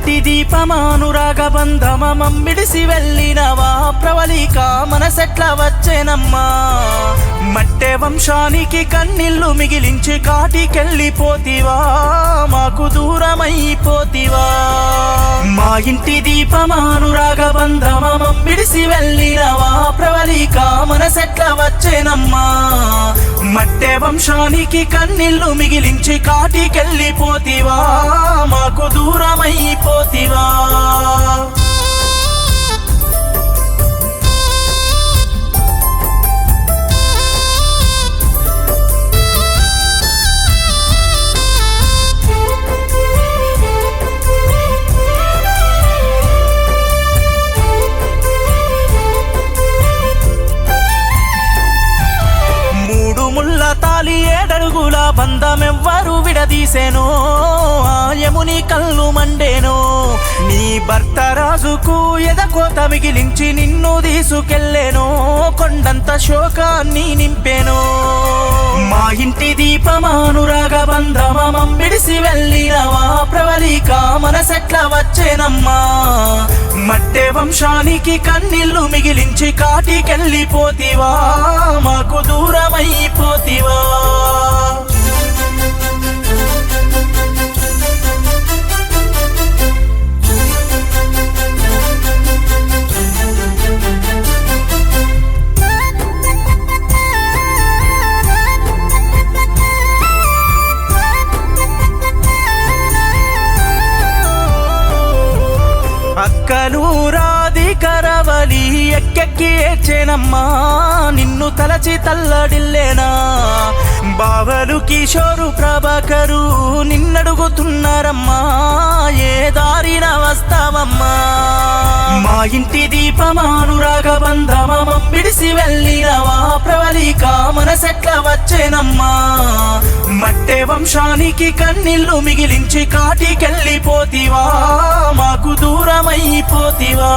ఇంటి దీపమానురాగ బంధమమ్మిడిసి వెళ్ళినవా ప్రవళిక మనసెట్ల వచ్చేనమ్మా మట్టె వంశానికి కన్నీళ్లు మిగిలించి కాటికెళ్ళిపోతివా మాకు దూరమైపోతివా మా ఇంటి దీపమానురాగ బంధమమ్మిడిసి వెళ్ళినవా ప్రవళిక మనసెట్ల వచ్చేనమ్మా మట్టె వంశానికి కన్నీళ్లు మిగిలించి కాటికెళ్ళిపోతివా మాకు దూరమైపోతివా తాలి ఏడడుగుల బంధమెవ్వరు విడదీసెనో ఆయముని కళ్ళు మండేనో నీ భర్త రాజుకు ఎదకోత మిగిలించి నిన్ను తీసుకెళ్ళేనో కొండంత శోకాన్ని నింపేనో మా ఇంటి దీపమానురాగ బంధమమ్మిడిసి వెళ్ళినవా ప్రవళిక మనసెట్ల వచ్చేనమ్మా మట్టె వంశానికి కన్నీళ్లు మిగిలించి కాటికెళ్ళిపోతివా మాకు దూరమైపోతివా అక్కలు రాధికరవలి ఎక్కెక్కి ఏడ్చేనమ్మా నిన్ను తలచి తల్లడిల్లేనా బావలు కిషోరు ప్రభాకరు నిన్నడుగుతున్నారమ్మా ఏ దారిన వస్తావమ్మా మా ఇంటి దీపమానురాగ బంధమమ్మిడిసి వెళ్ళినవా ప్రవళిక మనసెట్ల వచ్చేనమ్మా మట్టె వంశానికి కన్నీళ్లు మిగిలించి కాటికెళ్ళిపోతివా మాకు దూరమైపోతివా